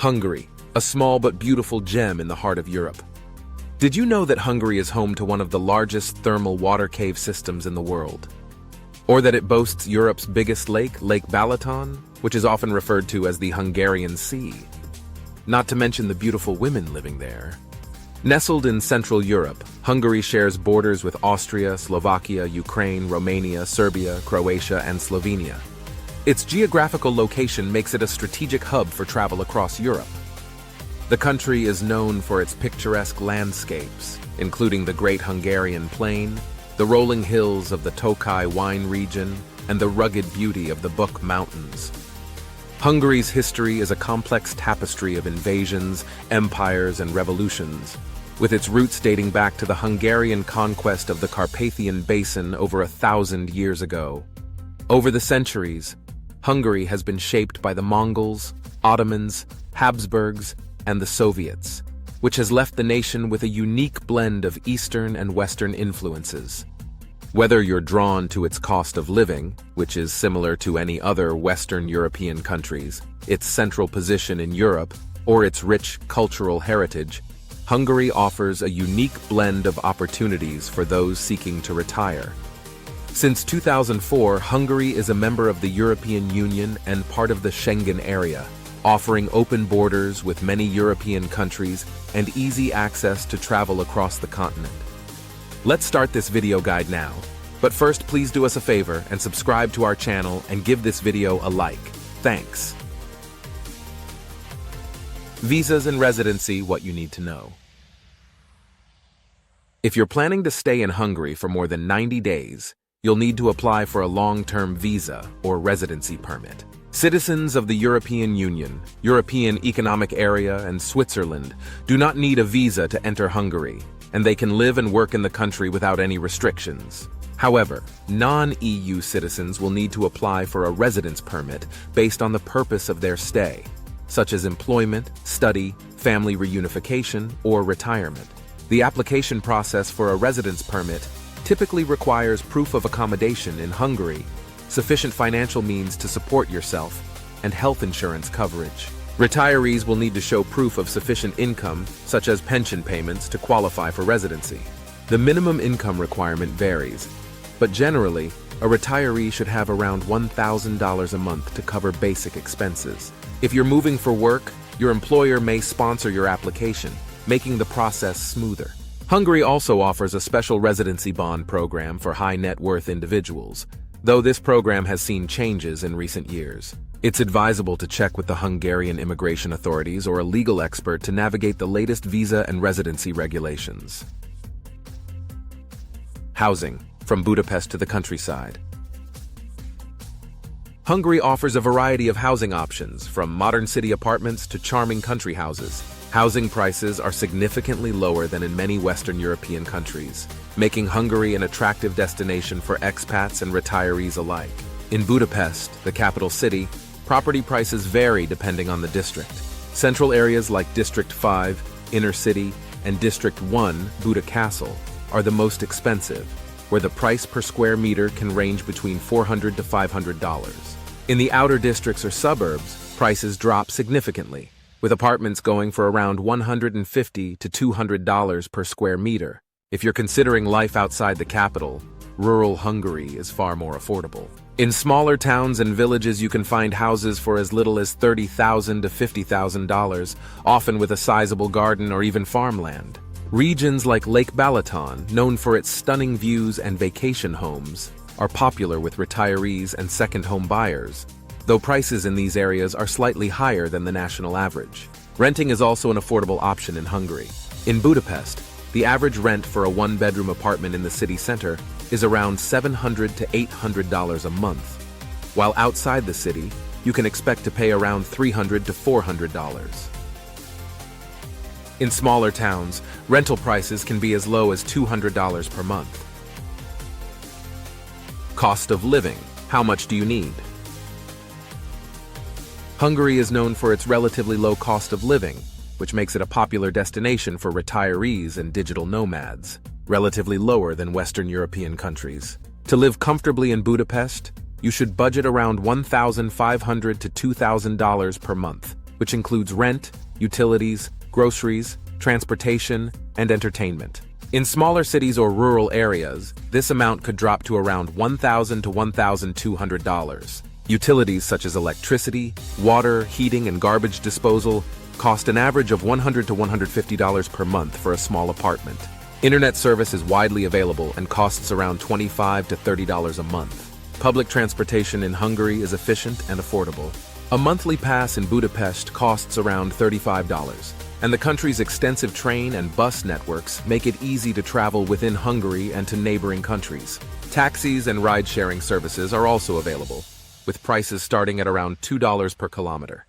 Hungary, a small but beautiful gem in the heart of Europe. Did you know that Hungary is home to one of the largest thermal water cave systems in the world? Or that it boasts Europe's biggest lake, Lake Balaton, which is often referred to as the Hungarian Sea? Not to mention the beautiful women living there. Nestled in Central Europe, Hungary shares borders with Austria, Slovakia, Ukraine, Romania, Serbia, Croatia, and Slovenia. Its geographical location makes it a strategic hub for travel across Europe. The country is known for its picturesque landscapes, including the Great Hungarian Plain, the rolling hills of the Tokaj wine region, and the rugged beauty of the Buk Mountains. Hungary's history is a complex tapestry of invasions, empires, and revolutions, with its roots dating back to the Hungarian conquest of the Carpathian Basin over 1,000 years ago. Over the centuries, Hungary has been shaped by the Mongols, Ottomans, Habsburgs, and the Soviets, which has left the nation with a unique blend of Eastern and Western influences. Whether you're drawn to its cost of living, which is similar to any other Western European countries, its central position in Europe, or its rich cultural heritage, Hungary offers a unique blend of opportunities for those seeking to retire. Since 2004, Hungary is a member of the European Union and part of the Schengen area, offering open borders with many European countries and easy access to travel across the continent. Let's start this video guide now. But first, please do us a favor and subscribe to our channel and give this video a like. Thanks. Visas and residency, what you need to know. If you're planning to stay in Hungary for more than 90 days, you'll need to apply for a long-term visa or residency permit. Citizens of the European Union, European Economic Area, and Switzerland do not need a visa to enter Hungary, and they can live and work in the country without any restrictions. However, non-EU citizens will need to apply for a residence permit based on the purpose of their stay, such as employment, study, family reunification, or retirement. The application process for a residence permit typically requires proof of accommodation in Hungary, sufficient financial means to support yourself, and health insurance coverage. Retirees will need to show proof of sufficient income, such as pension payments, to qualify for residency. The minimum income requirement varies, but generally, a retiree should have around $1,000 a month to cover basic expenses. If you're moving for work, your employer may sponsor your application, making the process smoother. Hungary also offers a special residency bond program for high net worth individuals, though this program has seen changes in recent years. It's advisable to check with the Hungarian immigration authorities or a legal expert to navigate the latest visa and residency regulations. Housing, from Budapest to the countryside. Hungary offers a variety of housing options, from modern city apartments to charming country houses. Housing prices are significantly lower than in many Western European countries, making Hungary an attractive destination for expats and retirees alike. In Budapest, the capital city, property prices vary depending on the district. Central areas like District 5, Inner City, and District 1, Buda Castle, are the most expensive, where the price per square meter can range between $400 to $500. In the outer districts or suburbs, prices drop significantly, with apartments going for around $150 to $200 per square meter. If you're considering life outside the capital, rural Hungary is far more affordable. In smaller towns and villages, you can find houses for as little as $30,000 to $50,000, often with a sizable garden or even farmland. Regions like Lake Balaton, known for its stunning views and vacation homes, are popular with retirees and second home buyers, though prices in these areas are slightly higher than the national average. Renting is also an affordable option in Hungary. In Budapest, the average rent for a one-bedroom apartment in the city center is around $700 to $800 a month, while outside the city, you can expect to pay around $300 to $400. In smaller towns, rental prices can be as low as $200 per month. Cost of living. How much do you need? Hungary is known for its relatively low cost of living, which makes it a popular destination for retirees and digital nomads, relatively lower than Western European countries. To live comfortably in Budapest, you should budget around $1,500 to $2,000 per month, which includes rent, utilities, groceries, transportation, and entertainment. In smaller cities or rural areas, this amount could drop to around $1,000 to $1,200. Utilities such as electricity, water, heating, and garbage disposal cost an average of $100 to $150 per month for a small apartment. Internet service is widely available and costs around $25 to $30 a month. Public transportation in Hungary is efficient and affordable. A monthly pass in Budapest costs around $35, and the country's extensive train and bus networks make it easy to travel within Hungary and to neighboring countries. Taxis and ride-sharing services are also available, with prices starting at around $2 per kilometer.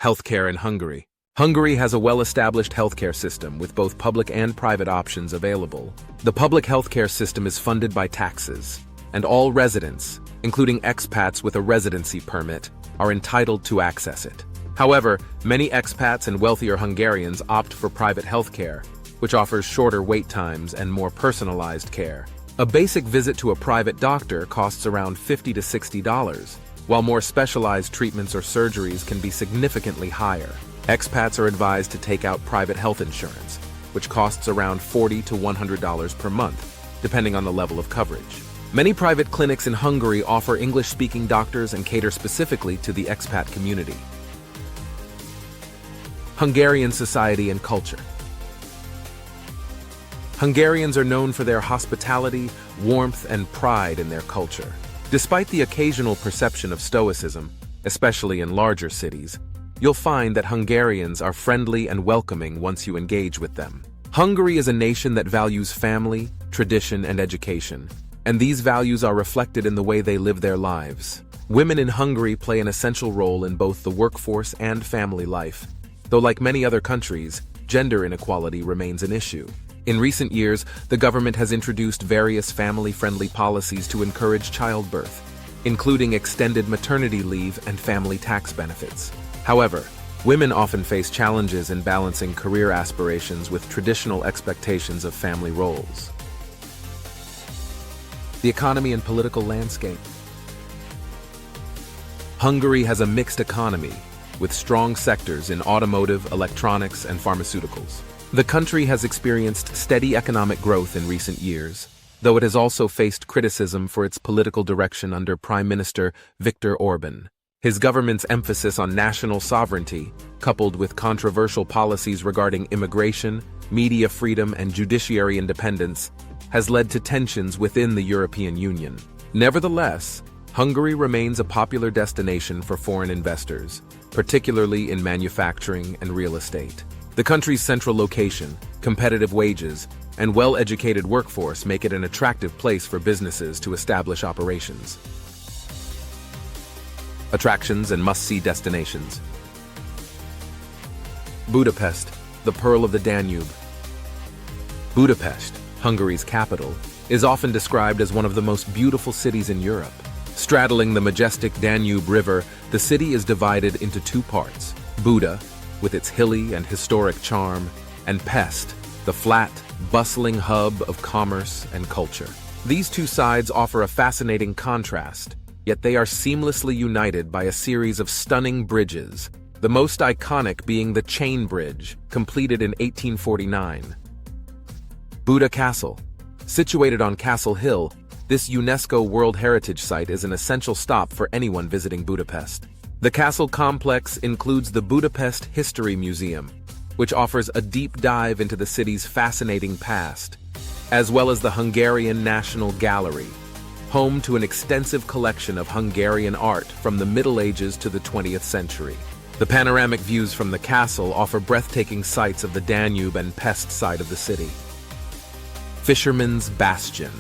Healthcare in Hungary. Hungary has a well-established healthcare system with both public and private options available. The public healthcare system is funded by taxes, and all residents, including expats with a residency permit, are entitled to access it. However, many expats and wealthier Hungarians opt for private healthcare, which offers shorter wait times and more personalized care. A basic visit to a private doctor costs around $50 to $60, while more specialized treatments or surgeries can be significantly higher. Expats are advised to take out private health insurance, which costs around $40 to $100 per month, depending on the level of coverage. Many private clinics in Hungary offer English-speaking doctors and cater specifically to the expat community. Hungarian society and culture. Hungarians are known for their hospitality, warmth, and pride in their culture. Despite the occasional perception of stoicism, especially in larger cities, you'll find that Hungarians are friendly and welcoming once you engage with them. Hungary is a nation that values family, tradition, and education, and these values are reflected in the way they live their lives. Women in Hungary play an essential role in both the workforce and family life, though like many other countries, gender inequality remains an issue. In recent years, the government has introduced various family-friendly policies to encourage childbirth, including extended maternity leave and family tax benefits. However, women often face challenges in balancing career aspirations with traditional expectations of family roles. The economy and political landscape. Hungary has a mixed economy, with strong sectors in automotive, electronics, and pharmaceuticals. The country has experienced steady economic growth in recent years, though it has also faced criticism for its political direction under Prime Minister Viktor Orbán. His government's emphasis on national sovereignty, coupled with controversial policies regarding immigration, media freedom, and judiciary independence, has led to tensions within the European Union. Nevertheless, Hungary remains a popular destination for foreign investors, particularly in manufacturing and real estate. The country's central location, competitive wages, and well-educated workforce make it an attractive place for businesses to establish operations. Attractions and must-see destinations. Budapest, the Pearl of the Danube. Budapest, Hungary's capital, is often described as one of the most beautiful cities in Europe. Straddling the majestic Danube River, the city is divided into two parts: Buda, with its hilly and historic charm, and Pest, the flat, bustling hub of commerce and culture. These two sides offer a fascinating contrast, yet they are seamlessly united by a series of stunning bridges, the most iconic being the Chain Bridge, completed in 1849. Buda Castle. Situated on Castle Hill, this UNESCO World Heritage Site is an essential stop for anyone visiting Budapest. The castle complex includes the Budapest History Museum, which offers a deep dive into the city's fascinating past, as well as the Hungarian National Gallery, home to an extensive collection of Hungarian art from the Middle Ages to the 20th century. The panoramic views from the castle offer breathtaking sights of the Danube and Pest side of the city. Fisherman's Bastion.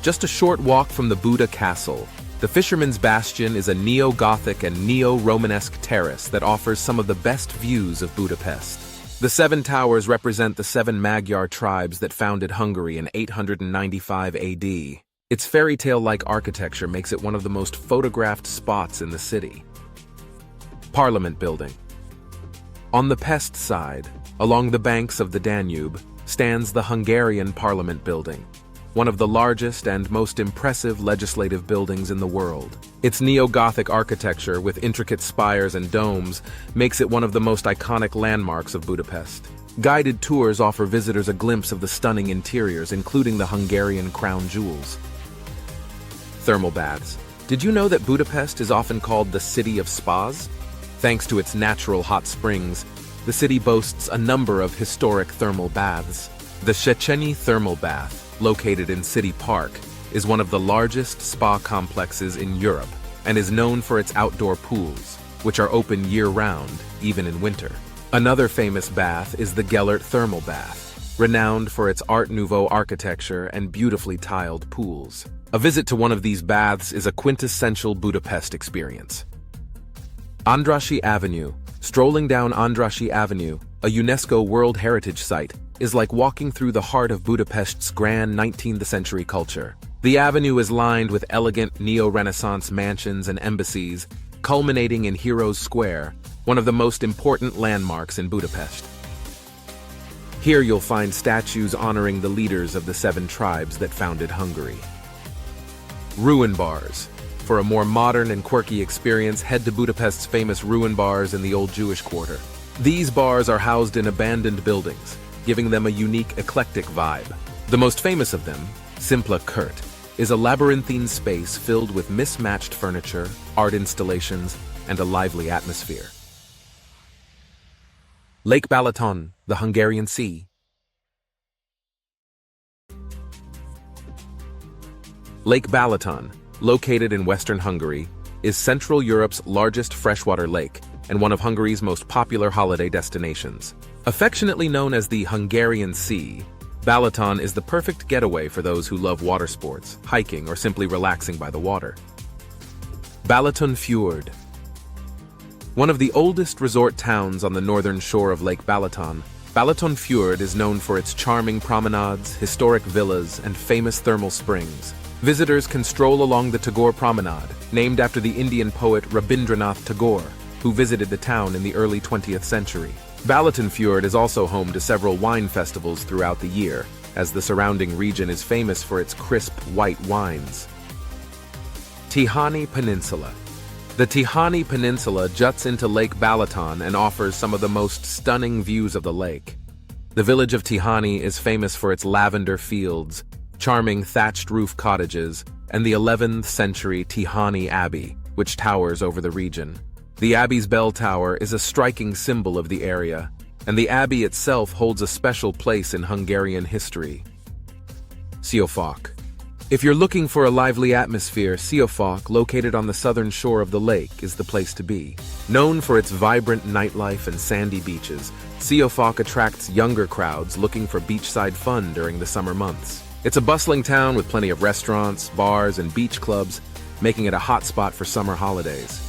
Just a short walk from the Buda Castle, the Fisherman's Bastion is a neo-Gothic and neo-Romanesque terrace that offers some of the best views of Budapest. The seven towers represent the seven Magyar tribes that founded Hungary in 895 AD. Its fairy tale-like architecture makes it one of the most photographed spots in the city. Parliament Building. On the Pest side, along the banks of the Danube, stands the Hungarian Parliament Building. one of the largest and most impressive legislative buildings in the world. Its neo-Gothic architecture, with intricate spires and domes, makes it one of the most iconic landmarks of Budapest. Guided tours offer visitors a glimpse of the stunning interiors, including the Hungarian crown jewels. Thermal baths. Did you know that Budapest is often called the City of Spas? Thanks to its natural hot springs, the city boasts a number of historic thermal baths. The Széchenyi Thermal Bath, located in City Park, is one of the largest spa complexes in Europe and is known for its outdoor pools, which are open year-round, even in winter. Another famous bath is the Gellert Thermal Bath, renowned for its Art Nouveau architecture and beautifully tiled pools. A visit to one of these baths is a quintessential Budapest experience. Andrássy Avenue. Strolling down Andrássy Avenue, a UNESCO World Heritage Site, is like walking through the heart of Budapest's grand 19th-century culture. The avenue is lined with elegant neo-Renaissance mansions and embassies, culminating in Heroes Square, one of the most important landmarks in Budapest. Here you'll find statues honoring the leaders of the 7 tribes that founded Hungary. Ruin bars. For a more modern and quirky experience, head to Budapest's famous ruin bars in the Old Jewish Quarter. These bars are housed in abandoned buildings, giving them a unique, eclectic vibe. The most famous of them, Simpla Kert, is a labyrinthine space filled with mismatched furniture, art installations, and a lively atmosphere. Lake Balaton, the Hungarian Sea. Lake Balaton, located in western Hungary, is Central Europe's largest freshwater lake and one of Hungary's most popular holiday destinations. Affectionately known as the Hungarian Sea, Balaton is the perfect getaway for those who love water sports, hiking, or simply relaxing by the water. Balaton Fjord. One of the oldest resort towns on the northern shore of Lake Balaton, Balaton Fjord is known for its charming promenades, historic villas, and famous thermal springs. Visitors can stroll along the Tagore Promenade, named after the Indian poet Rabindranath Tagore, who visited the town in the early 20th century. Balaton Fjord is also home to several wine festivals throughout the year, as the surrounding region is famous for its crisp white wines. Tihany Peninsula. The Tihany Peninsula juts into Lake Balaton and offers some of the most stunning views of the lake. The village of Tihany is famous for its lavender fields, charming thatched roof cottages, and the 11th century Tihany Abbey, which towers over the region. The abbey's bell tower is a striking symbol of the area, and the abbey itself holds a special place in Hungarian history. Siófok. If you're looking for a lively atmosphere, Siófok, located on the southern shore of the lake, is the place to be. Known for its vibrant nightlife and sandy beaches, Siófok attracts younger crowds looking for beachside fun during the summer months. It's a bustling town with plenty of restaurants, bars, and beach clubs, making it a hot spot for summer holidays.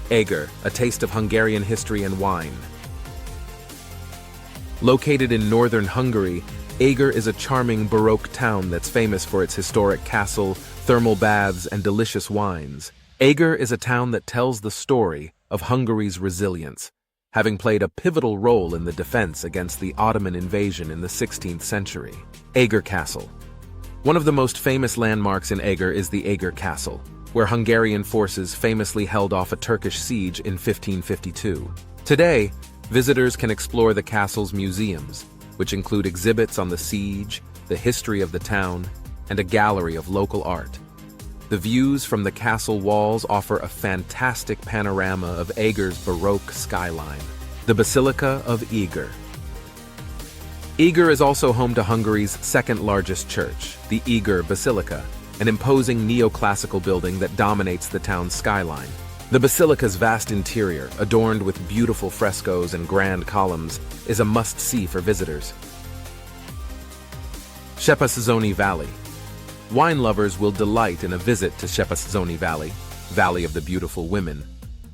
Eger, a taste of Hungarian history and wine. Located in northern Hungary, Eger is a charming Baroque town that's famous for its historic castle, thermal baths, and delicious wines. Eger is a town that tells the story of Hungary's resilience, having played a pivotal role in the defense against the Ottoman invasion in the 16th century. Eger Castle. One of the most famous landmarks in Eger is the Eger Castle, where Hungarian forces famously held off a Turkish siege in 1552. Today, visitors can explore the castle's museums, which include exhibits on the siege, the history of the town, and a gallery of local art. The views from the castle walls offer a fantastic panorama of Eger's Baroque skyline. The Basilica of Eger. Eger is also home to Hungary's second-largest church, the Eger Basilica, an imposing neoclassical building that dominates the town's skyline. The basilica's vast interior, adorned with beautiful frescoes and grand columns, is a must-see for visitors. Szepessziony Valley. Wine lovers will delight in a visit to Szepessziony Valley, Valley of the Beautiful Women,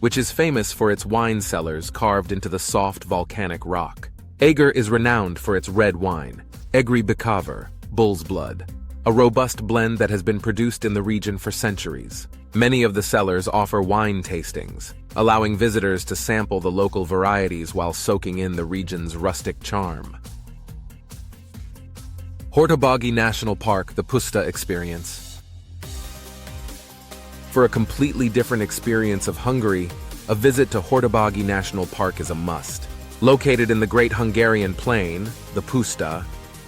which is famous for its wine cellars carved into the soft volcanic rock. Eger is renowned for its red wine, Egri Bikaver, bull's blood, a robust blend that has been produced in the region for centuries. Many of the cellars offer wine tastings, allowing visitors to sample the local varieties while soaking in the region's rustic charm. Hortobágy National Park, the Puszta experience. For a completely different experience of Hungary, a visit to Hortobágy National Park is a must. Located in the Great Hungarian Plain, the Puszta,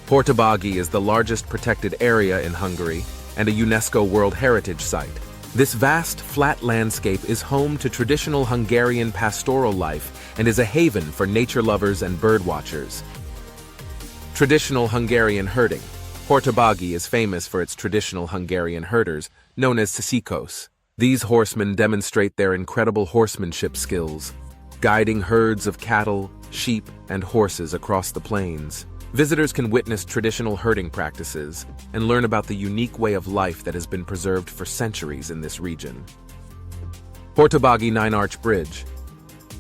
Hortobágy is the largest protected area in Hungary and a UNESCO World Heritage Site. This vast, flat landscape is home to traditional Hungarian pastoral life and is a haven for nature lovers and bird watchers. Traditional Hungarian herding. Hortobágy is famous for its traditional Hungarian herders, known as szikos. These horsemen demonstrate their incredible horsemanship skills, guiding herds of cattle, sheep, and horses across the plains. Visitors can witness traditional herding practices and learn about the unique way of life that has been preserved for centuries in this region. Hortobágy Nine-Arch Bridge.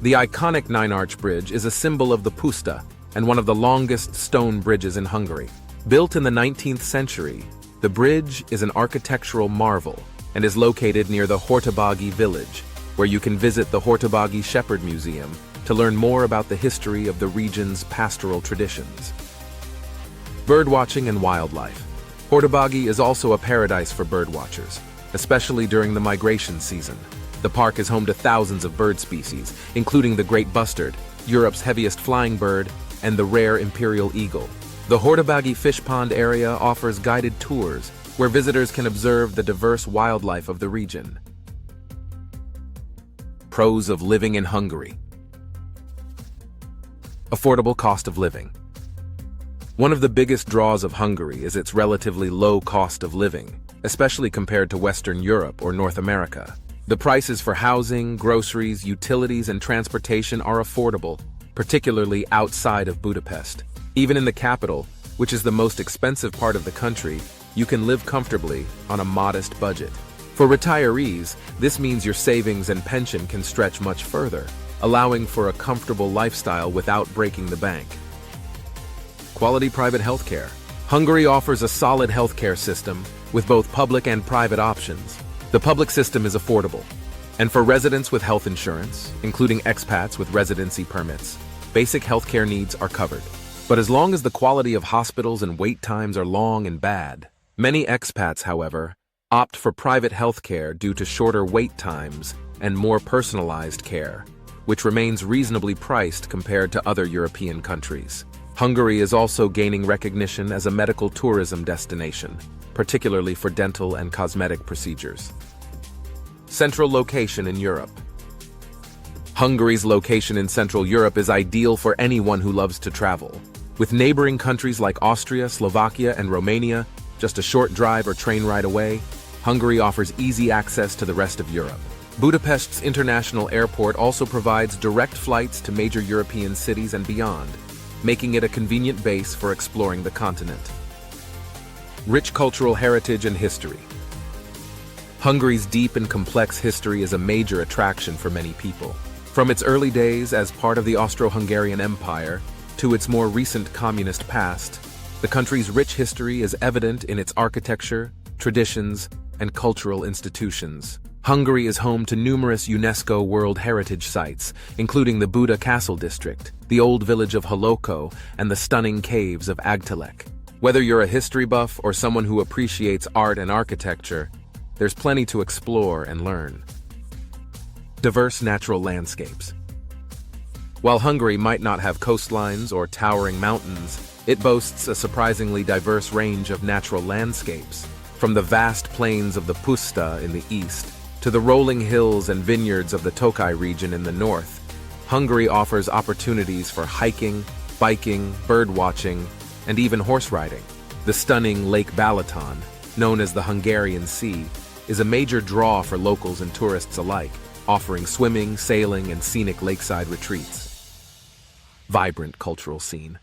The iconic Nine-Arch Bridge is a symbol of the Puszta and one of the longest stone bridges in Hungary. Built in the 19th century, the bridge is an architectural marvel and is located near the Hortobágy village, where you can visit the Hortobágy Shepherd Museum to learn more about the history of the region's pastoral traditions. Birdwatching and wildlife. Hortobágy is also a paradise for birdwatchers, especially during the migration season. The park is home to thousands of bird species, including the great bustard, Europe's heaviest flying bird, and the rare imperial eagle. The Hortobágy Fish Pond area offers guided tours where visitors can observe the diverse wildlife of the region. Pros of living in Hungary. Affordable cost of living. One of the biggest draws of Hungary is its relatively low cost of living, especially compared to Western Europe or North America. The prices for housing, groceries, utilities, and transportation are affordable, particularly outside of Budapest. Even in the capital, which is the most expensive part of the country, you can live comfortably on a modest budget. For retirees, this means your savings and pension can stretch much further, allowing for a comfortable lifestyle without breaking the bank. Quality private healthcare. Hungary offers a solid healthcare system with both public and private options. The public system is affordable, and for residents with health insurance, including expats with residency permits, basic healthcare needs are covered. But as long as the quality of hospitals and wait times are long and bad, many expats, however, opt for private healthcare due to shorter wait times and more personalized care, which remains reasonably priced compared to other European countries. Hungary is also gaining recognition as a medical tourism destination, particularly for dental and cosmetic procedures. Central location in Europe. Hungary's location in Central Europe is ideal for anyone who loves to travel. With neighboring countries like Austria, Slovakia, and Romania just a short drive or train ride away, Hungary offers easy access to the rest of Europe. Budapest's international airport also provides direct flights to major European cities and beyond, making it a convenient base for exploring the continent. Rich cultural heritage and history. Hungary's deep and complex history is a major attraction for many people. From its early days as part of the Austro-Hungarian Empire to its more recent communist past, the country's rich history is evident in its architecture, traditions, and cultural institutions. Hungary is home to numerous UNESCO World Heritage Sites, including the Buda Castle District, the old village of Haloko, and the stunning caves of Agtelek. Whether you're a history buff or someone who appreciates art and architecture, there's plenty to explore and learn. Diverse natural landscapes. While Hungary might not have coastlines or towering mountains, it boasts a surprisingly diverse range of natural landscapes, from the vast plains of the Puszta in the east to the rolling hills and vineyards of the Tokaj region in the north. Hungary offers opportunities for hiking, biking, birdwatching, and even horse riding. The stunning Lake Balaton, known as the Hungarian Sea, is a major draw for locals and tourists alike, offering swimming, sailing, and scenic lakeside retreats. Vibrant cultural scene.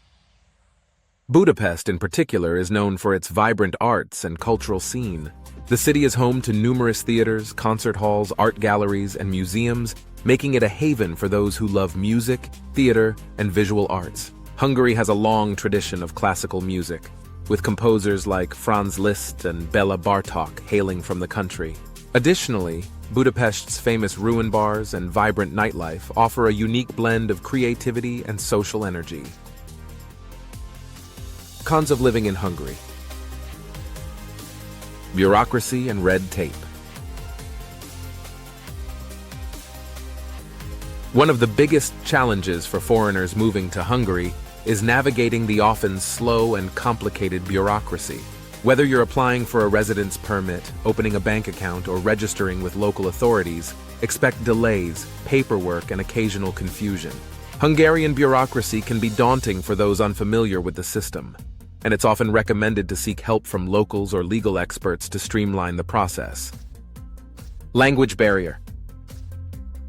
Budapest, in particular, is known for its vibrant arts and cultural scene. The city is home to numerous theaters, concert halls, art galleries, and museums, making it a haven for those who love music, theater, and visual arts. Hungary has a long tradition of classical music, with composers like Franz Liszt and Bela Bartok hailing from the country. Additionally, Budapest's famous ruin bars and vibrant nightlife offer a unique blend of creativity and social energy. Cons of living in Hungary. Bureaucracy and red tape. One of the biggest challenges for foreigners moving to Hungary is navigating the often slow and complicated bureaucracy. Whether you're applying for a residence permit, opening a bank account, or registering with local authorities, expect delays, paperwork, and occasional confusion. Hungarian bureaucracy can be daunting for those unfamiliar with the system, and it's often recommended to seek help from locals or legal experts to streamline the process. Language barrier.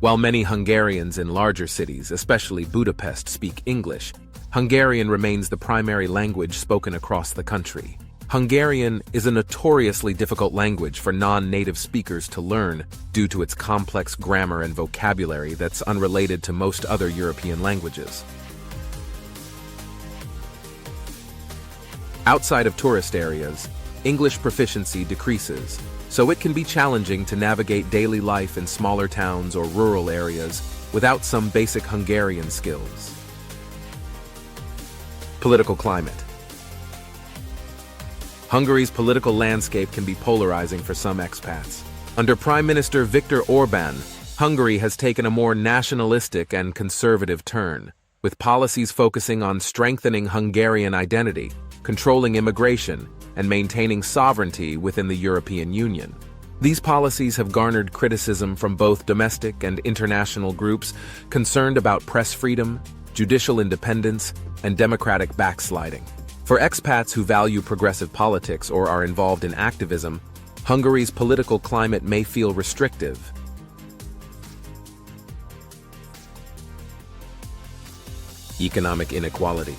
While many Hungarians in larger cities, especially Budapest, speak English, Hungarian remains the primary language spoken across the country. Hungarian is a notoriously difficult language for non-native speakers to learn due to its complex grammar and vocabulary that's unrelated to most other European languages. Outside of tourist areas, English proficiency decreases, so it can be challenging to navigate daily life in smaller towns or rural areas without some basic Hungarian skills. Political climate. Hungary's political landscape can be polarizing for some expats. Under Prime Minister Viktor Orbán, Hungary has taken a more nationalistic and conservative turn, with policies focusing on strengthening Hungarian identity, controlling immigration, and maintaining sovereignty within the European Union. These policies have garnered criticism from both domestic and international groups concerned about press freedom, judicial independence, and democratic backsliding. For expats who value progressive politics or are involved in activism, Hungary's political climate may feel restrictive. Economic inequality.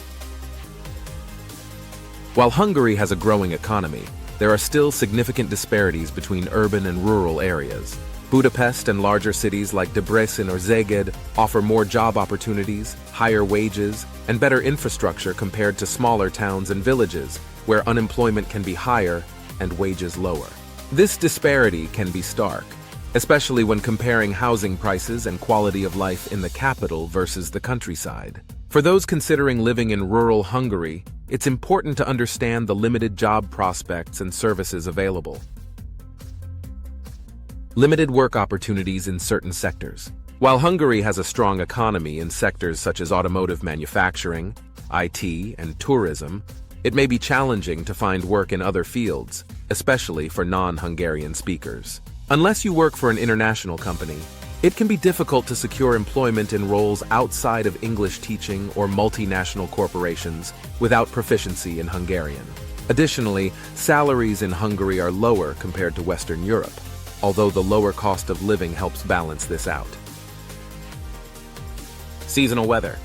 While Hungary has a growing economy, there are still significant disparities between urban and rural areas. Budapest and larger cities like Debrecen or Szeged offer more job opportunities, higher wages, and better infrastructure compared to smaller towns and villages, where unemployment can be higher and wages lower. This disparity can be stark, especially when comparing housing prices and quality of life in the capital versus the countryside. For those considering living in rural Hungary, it's important to understand the limited job prospects and services available. Limited work opportunities in certain sectors. While Hungary has a strong economy in sectors such as automotive manufacturing, IT, and tourism, it may be challenging to find work in other fields, especially for non-Hungarian speakers. Unless you work for an international company, it can be difficult to secure employment in roles outside of English teaching or multinational corporations without proficiency in Hungarian. Additionally, salaries in Hungary are lower compared to Western Europe, although the lower cost of living helps balance this out. Seasonal weather.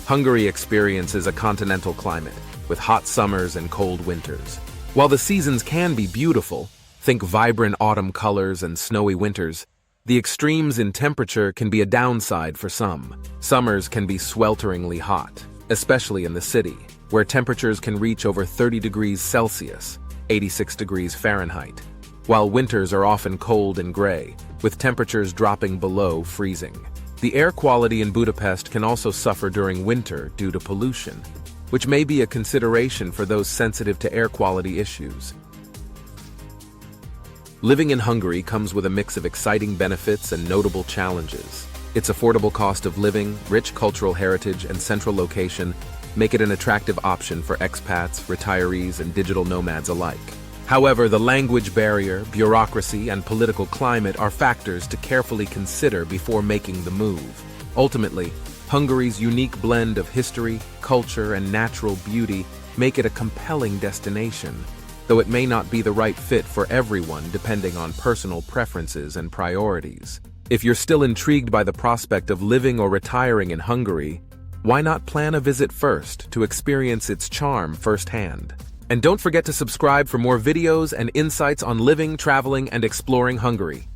Hungary experiences a continental climate, with hot summers and cold winters. While the seasons can be beautiful, think vibrant autumn colors and snowy winters, the extremes in temperature can be a downside for some. Summers can be swelteringly hot, especially in the city, where temperatures can reach over 30 degrees Celsius, 86 degrees Fahrenheit, while winters are often cold and gray, with temperatures dropping below freezing. The air quality in Budapest can also suffer during winter due to pollution, which may be a consideration for those sensitive to air quality issues. Living in Hungary comes with a mix of exciting benefits and notable challenges. Its affordable cost of living, rich cultural heritage, and central location make it an attractive option for expats, retirees, and digital nomads alike. However, the language barrier, bureaucracy, and political climate are factors to carefully consider before making the move. Ultimately, Hungary's unique blend of history, culture, and natural beauty make it a compelling destination, though it may not be the right fit for everyone depending on personal preferences and priorities. If you're still intrigued by the prospect of living or retiring in Hungary, why not plan a visit first to experience its charm firsthand? And don't forget to subscribe for more videos and insights on living, traveling, and exploring Hungary.